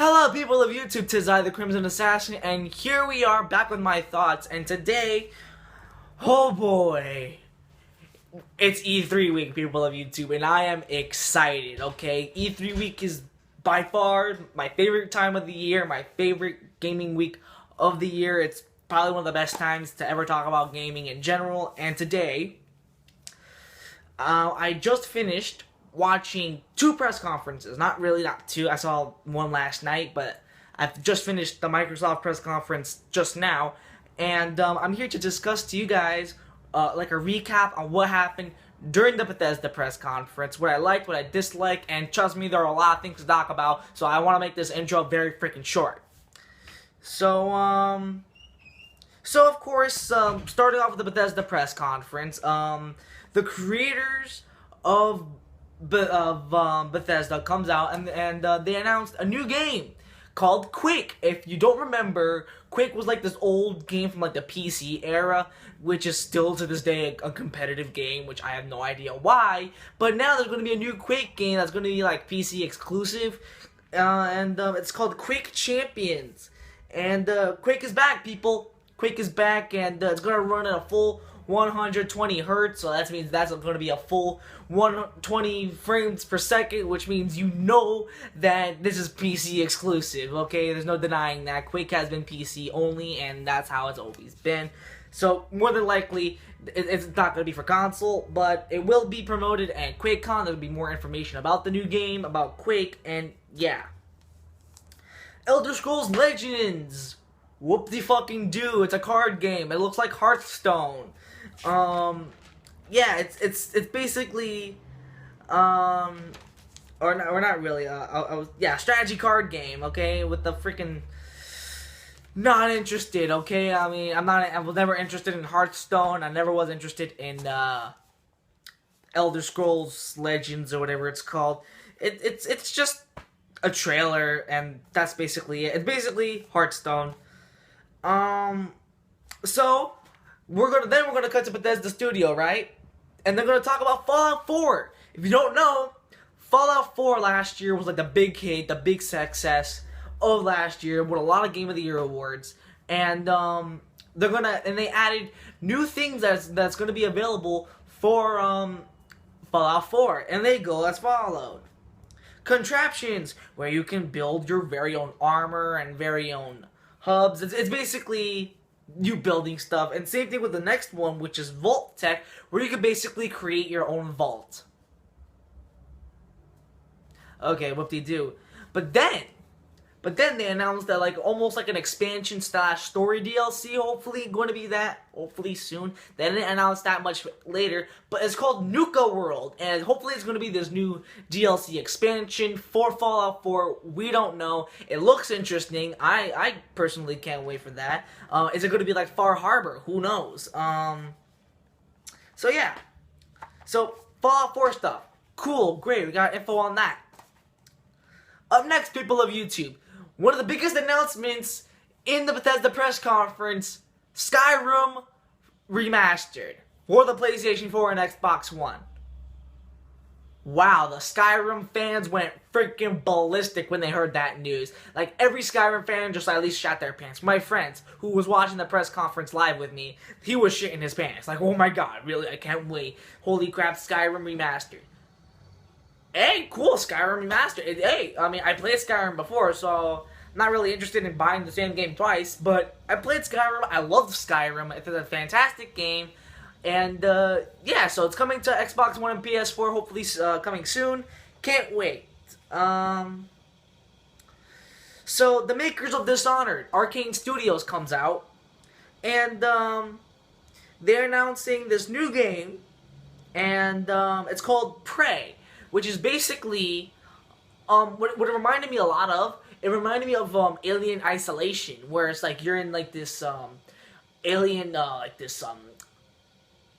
Hello people of YouTube, 'tis I, the Crimson Assassin, and here we are back with my thoughts, and today, oh boy, it's E3 week, people of YouTube, and I am excited, okay? E3 week is by far my favorite time of the year, my favorite gaming week of the year. It's probably one of the best times to ever talk about gaming in general, and today, I just finished watching two press conferences. Not two. I saw one last night, but I've just finished the Microsoft press conference just now, and I'm here to discuss to you guys like a recap on what happened during the Bethesda press conference, what I liked, what I disliked, and trust me, there are a lot of things to talk about, so I want to make this intro very freaking short. So of course, starting off with the Bethesda press conference, the creators of Bethesda comes out and they announced a new game called Quake. If you don't remember, Quake was like this old game from like the PC era, which is still to this day a competitive game, which I have no idea why. But now there's going to be a new Quake game that's going to be like PC exclusive, and it's called Quake Champions. And Quake is back, people. Quake is back, and it's going to run at a full 120 hertz, so that means that's going to be a full 120 frames per second, which means you know that this is PC exclusive, okay? There's no denying that. Quake has been PC only, and that's how it's always been. So, more than likely, it's not going to be for console, but it will be promoted at QuakeCon. There'll be more information about the new game, about Quake, and yeah. Elder Scrolls Legends! Whoop-de-fucking-do, it's a card game. It looks like Hearthstone. Yeah, it's basically, or not really, yeah, strategy card game, okay, with the freaking, not interested, okay, I mean, I was never interested in Hearthstone, I never was interested in, Elder Scrolls Legends, or whatever it's called. It's just a trailer, and that's basically it. It's basically Hearthstone. So we're gonna cut to Bethesda Studio, right? And they're gonna talk about Fallout 4. If you don't know, Fallout 4 last year was like the big hit, the big success of last year, with a lot of Game of the Year awards. And they added new things that's gonna be available for Fallout 4, and they go as follows: contraptions, where you can build your very own armor and very own hubs. It's basically you building stuff, and same thing with the next one, which is Vault Tech, where you can basically create your own vault. Okay, whoop-de-doo. But then they announced that like almost like an expansion / story DLC, hopefully going to be that, hopefully soon. They didn't announce that much later, but it's called Nuka World, and hopefully it's going to be this new DLC expansion for Fallout 4. We don't know. It looks interesting. I personally can't wait for that. Is it going to be like Far Harbor? Who knows? So yeah. So Fallout 4 stuff. Cool, great, we got info on that. Up next, people of YouTube, one of the biggest announcements in the Bethesda press conference: Skyrim Remastered for the PlayStation 4 and Xbox One. Wow, the Skyrim fans went freaking ballistic when they heard that news. Like, every Skyrim fan just at least shat their pants. My friends, who was watching the press conference live with me, he was shitting his pants. Like, oh my god, really, I can't wait. Holy crap, Skyrim Remastered. Hey, cool, Skyrim Remastered. Hey, I mean, I played Skyrim before, so I'm not really interested in buying the same game twice, but I played Skyrim. I love Skyrim. It's a fantastic game. And, yeah, so it's coming to Xbox One and PS4, hopefully coming soon. Can't wait. So, the makers of Dishonored, Arcane Studios, comes out, and, they're announcing this new game, and, it's called Prey, which is basically, what it reminded me a lot of, it reminded me of, Alien Isolation, where it's like, you're in, like, this, alien,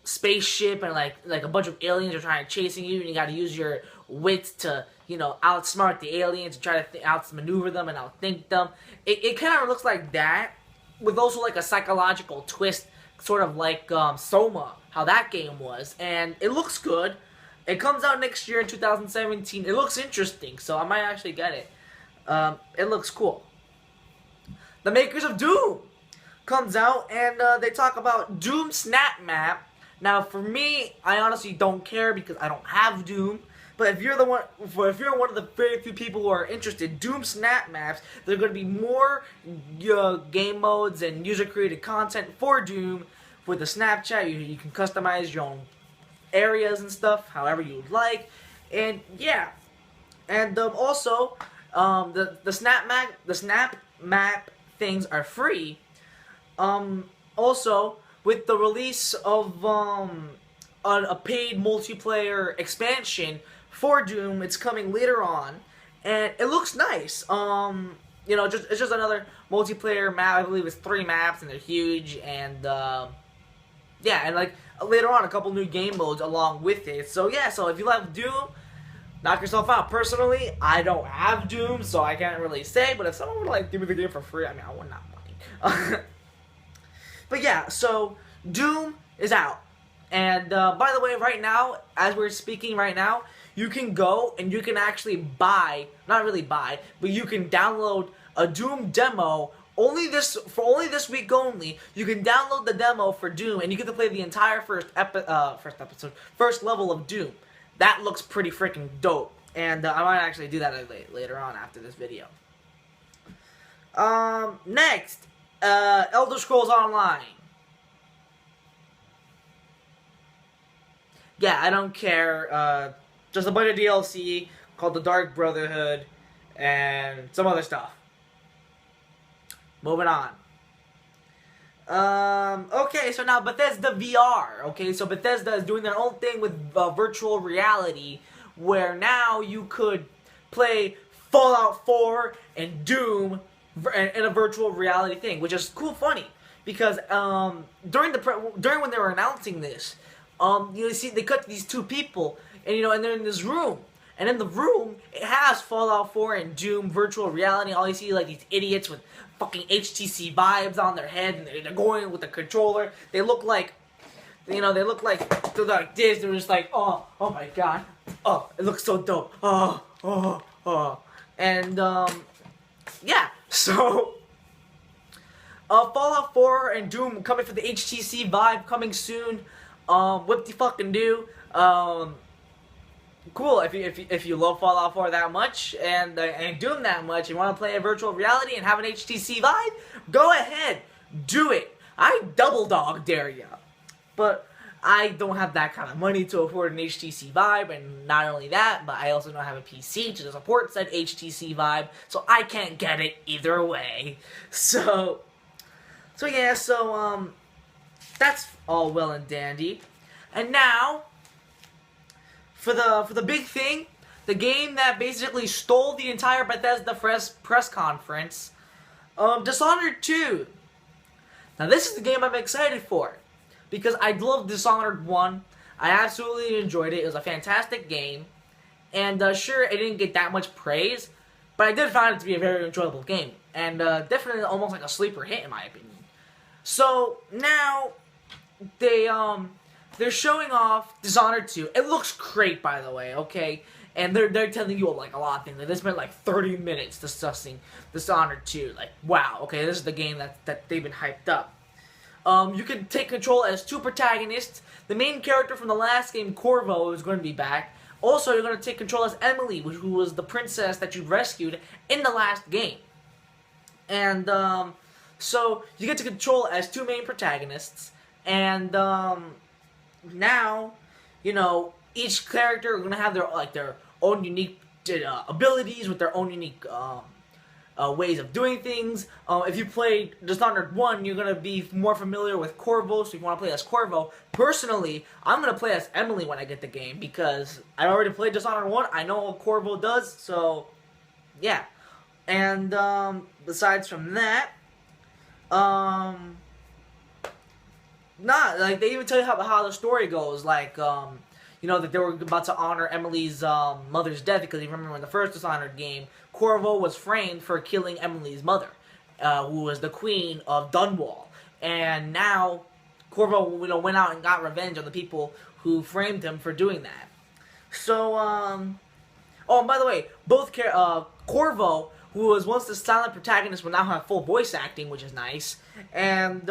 spaceship, and, like, a bunch of aliens are trying to chasing you, and you gotta use your wit to, you know, outsmart the aliens, and try to outmaneuver them, and outthink them. It kind of looks like that, with also, like, a psychological twist, sort of like, Soma, how that game was, and it looks good. It comes out next year in 2017. It looks interesting, so I might actually get it. It looks cool. The makers of Doom comes out and they talk about Doom Snap Map. Now, for me, I honestly don't care because I don't have Doom. But if you're one of the very few people who are interested, Doom Snap Maps, there are going to be more game modes and user-created content for Doom with the Snapchat. You can customize your own areas and stuff, however you would like, and yeah, and also the Snap Map things are free. Also, with the release of a paid multiplayer expansion for Doom, it's coming later on, and it looks nice. You know, it's just another multiplayer map. I believe it's 3 maps, and they're huge, and yeah, and like later on, a couple new game modes along with it. So yeah, so if you like Doom, knock yourself out. Personally, I don't have Doom, so I can't really say. But if someone would like give me the game for free, I mean, I would not mind. But yeah, so Doom is out. And by the way, right now, as we're speaking right now, you can go and you can actually buy, not really buy, but you can download a Doom demo only this week only. You can download the demo for Doom and you get to play the entire first level of Doom. That looks pretty freaking dope. And I might actually do that later on after this video. Next, Elder Scrolls Online. Yeah, I don't care. Just a bunch of DLC called the Dark Brotherhood and some other stuff. Moving on. Okay, so now Bethesda VR. Okay, so Bethesda is doing their own thing with virtual reality, where now you could play Fallout 4 and Doom in a virtual reality thing, which is cool, funny, because during when they were announcing this, you see they cut these 2 people, and and they're in this room. And in the room, it has Fallout 4 and Doom virtual reality. All you see like these idiots with fucking HTC vibes on their head, and they're going with the controller. They look like, they're like this. They're just like, oh my god, oh, it looks so dope. And yeah. So Fallout 4 and Doom coming for the HTC Vive coming soon. What the fucking do? Cool, if you love Fallout 4 that much and Doom that much, and want to play a virtual reality and have an HTC Vive, go ahead, do it. I double dog dare ya. But I don't have that kind of money to afford an HTC Vive, and not only that, but I also don't have a PC to support said HTC Vive, so I can't get it either way. So yeah, that's all well and dandy. And now, for the big thing, the game that basically stole the entire Bethesda press conference, Dishonored 2. Now this is the game I'm excited for, because I loved Dishonored 1. I absolutely enjoyed it. It was a fantastic game, and sure, it didn't get that much praise, but I did find it to be a very enjoyable game, and definitely almost like a sleeper hit in my opinion. So now they're showing off Dishonored 2. It looks great, by the way, okay? And they're telling you like a lot of things. Like, they spent like 30 minutes discussing Dishonored 2. Like, wow, okay, this is the game that they've been hyped up. You can take control as 2 protagonists. The main character from the last game, Corvo, is going to be back. Also, you're going to take control as Emily, who was the princess that you rescued in the last game. And so you get to control as 2 main protagonists. And now, each character are gonna have their own unique abilities with their own unique ways of doing things. If you played Dishonored 1, you're gonna be more familiar with Corvo, so if you want to play as Corvo. Personally, I'm gonna play as Emily when I get the game, because I already played Dishonored 1. I know what Corvo does, so yeah. And besides from that, like they even tell you how the story goes, like that they were about to honor Emily's mother's death, because you remember in the first Dishonored game, Corvo was framed for killing Emily's mother, who was the queen of Dunwall, and now Corvo went out and got revenge on the people who framed him for doing that. So oh, and by the way, both Corvo who was once the silent protagonist, will now have full voice acting, which is nice. And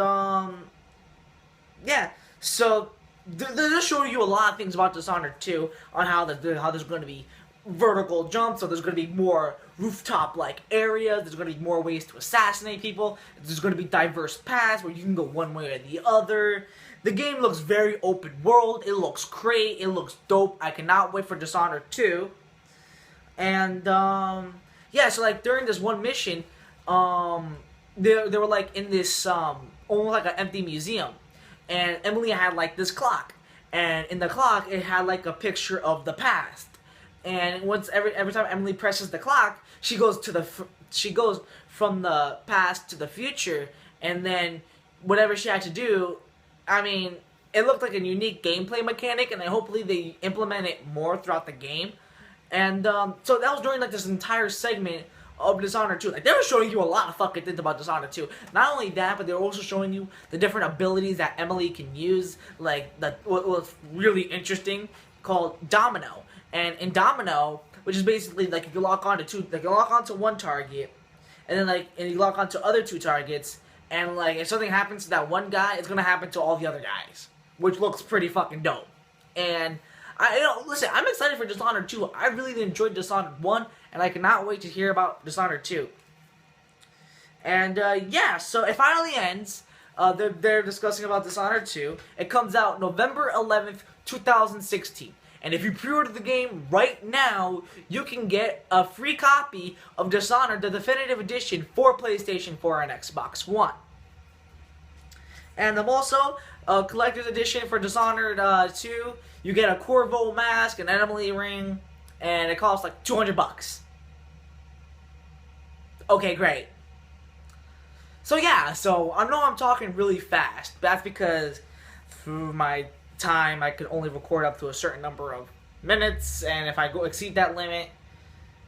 yeah, so they're just showing you a lot of things about Dishonored 2 on how there's going to be vertical jumps, so there's going to be more rooftop-like areas, there's going to be more ways to assassinate people, there's going to be diverse paths where you can go one way or the other. The game looks very open world, it looks great, it looks dope. I cannot wait for Dishonored 2. And, yeah, so, like, during this one mission, they were, like, in this, almost like an empty museum. And Emily had, like, this clock. And in the clock, it had, like, a picture of the past. And once every time Emily presses the clock, she goes from the past to the future. And then whatever she had to do, I mean, it looked like a unique gameplay mechanic. And hopefully they implement it more throughout the game. And so that was during, like, this entire segment of Dishonored 2. Like, they were showing you a lot of fucking things about Dishonored 2. Not only that, but they were also showing you the different abilities that Emily can use. Like, what was really interesting, called Domino. And in Domino, which is basically, like, if you lock onto one target, and then, like, and you lock onto other two targets, and, like, if something happens to that one guy, it's gonna happen to all the other guys. Which looks pretty fucking dope. And listen, I'm excited for Dishonored 2. I really enjoyed Dishonored 1, and I cannot wait to hear about Dishonored 2. And, yeah, so it finally ends. They're discussing about Dishonored 2. It comes out November 11th, 2016. And if you pre-order the game right now, you can get a free copy of Dishonored, the Definitive Edition, for PlayStation 4 and Xbox One. And also, Collector's Edition for Dishonored 2, you get a Corvo mask, an Emily ring, and it costs like $200. Okay, great. So yeah, so I know I'm talking really fast. That's because through my time, I could only record up to a certain number of minutes, and if I go exceed that limit,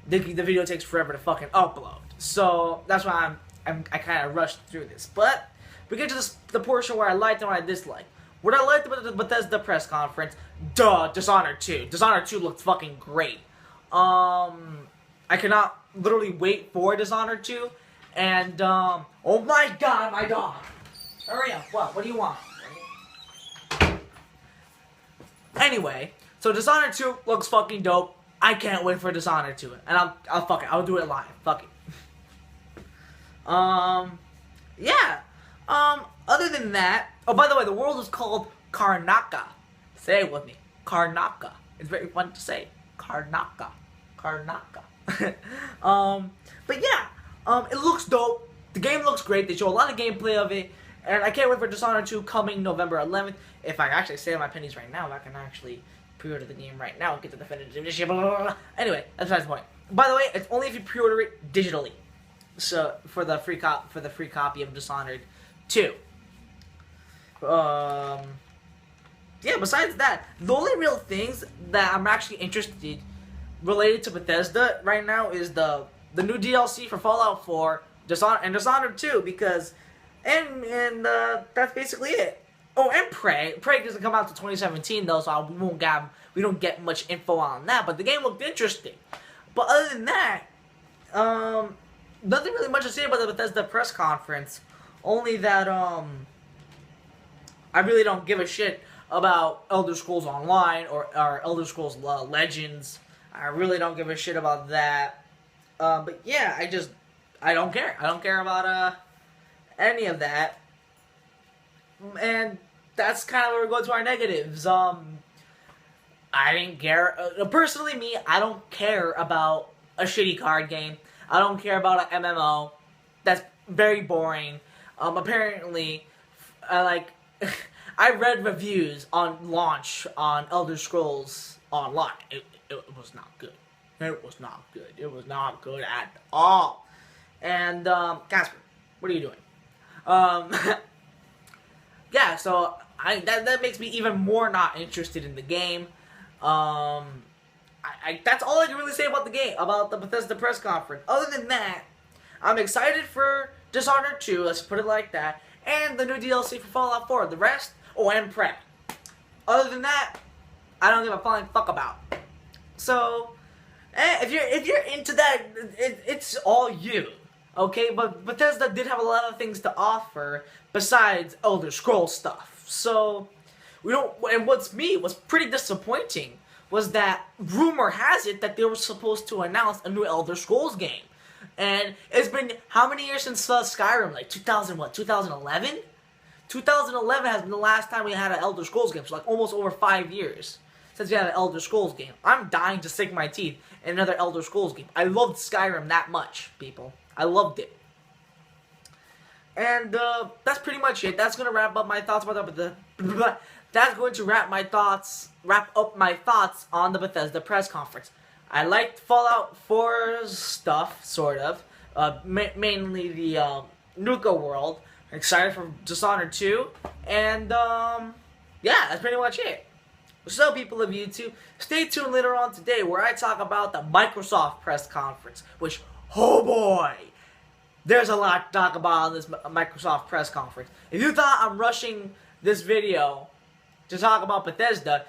the video takes forever to fucking upload. So that's why I kind of rushed through this. But we get to the portion where I liked and what I disliked. What I liked about the Bethesda press conference, Dishonored 2. Dishonored 2 looked fucking great. I cannot literally wait for Dishonored 2. And, oh my god, my dog. Hurry up, what do you want? Anyway, so Dishonored 2 looks fucking dope. I can't wait for Dishonored 2. And I'll do it live. Fuck it. Yeah. Other than that, oh, by the way, the world is called Karnaca. Say it with me. Karnaca. It's very fun to say. Karnaca. Karnaca. But yeah, it looks dope. The game looks great. They show a lot of gameplay of it. And I can't wait for Dishonored 2 coming November 11th. If I actually save my pennies right now, I can actually pre-order the game right now and get the definitive edition. Blah, blah, blah. Anyway, that's besides the point. By the way, it's only if you pre-order it digitally. So for the free copy of Dishonored 2. Yeah, besides that, the only real things that I'm actually interested related to Bethesda right now is the new DLC for Fallout 4, Dishonored 2, because and that's basically it. Oh, and Prey. Prey doesn't come out to 2017 though, so we don't get much info on that. But the game looked interesting. But other than that, nothing really much to say about the Bethesda press conference. Only that I really don't give a shit about Elder Scrolls Online or Elder Scrolls Legends. I really don't give a shit about that. But yeah, I don't care. I don't care about any of that. And that's kind of where we go to our negatives. I didn't care. Personally, me, I don't care about a shitty card game. I don't care about an MMO. That's very boring. Apparently, I read reviews on launch on Elder Scrolls Online. It was not good. It was not good. It was not good at all. And, Casper, what are you doing? Yeah, so that makes me even more not interested in the game. That's all I can really say about the game, about the Bethesda press conference. Other than that, I'm excited for Dishonored 2, let's put it like that, and the new DLC for Fallout 4. The rest, and Prey. Other than that, I don't give a flying fuck about. So, If you're into that, it's all you. Okay, but Bethesda did have a lot of things to offer besides Elder Scrolls stuff. So we don't. And what's pretty disappointing was that rumor has it that they were supposed to announce a new Elder Scrolls game, and it's been how many years since Skyrim? Like 2000 what? 2011. 2011 has been the last time we had an Elder Scrolls game, so like almost over 5 years since we had an Elder Scrolls game. I'm dying to sink my teeth in another Elder Scrolls game. I loved Skyrim that much, people. I loved it. And that's pretty much it. That's gonna wrap up my thoughts about the. That's going to wrap up my thoughts on the Bethesda press conference. I liked Fallout 4's stuff, sort of. Mainly the Nuka world. Excited for Dishonored 2. And, yeah, that's pretty much it. So, people of YouTube, stay tuned later on today where I talk about the Microsoft press conference. Which, oh boy, there's a lot to talk about on this Microsoft press conference. If you thought I'm rushing this video to talk about Bethesda,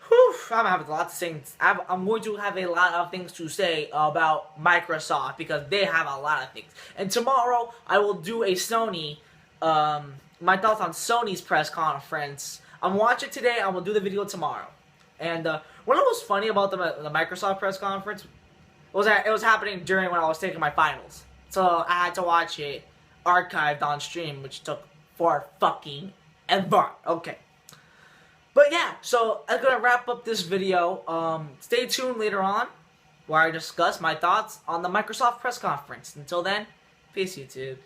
whew, I'm having a lot to say. I'm going to have a lot of things to say about Microsoft because they have a lot of things. And tomorrow I will do a Sony, my thoughts on Sony's press conference. I'm watching today. I will do the video tomorrow. And what was funny about the Microsoft press conference was that it was happening during when I was taking my finals. So I had to watch it archived on stream, which took for fucking ever. Okay. But yeah, so I'm gonna wrap up this video. Stay tuned later on where I discuss my thoughts on the Microsoft press conference. Until then, peace YouTube.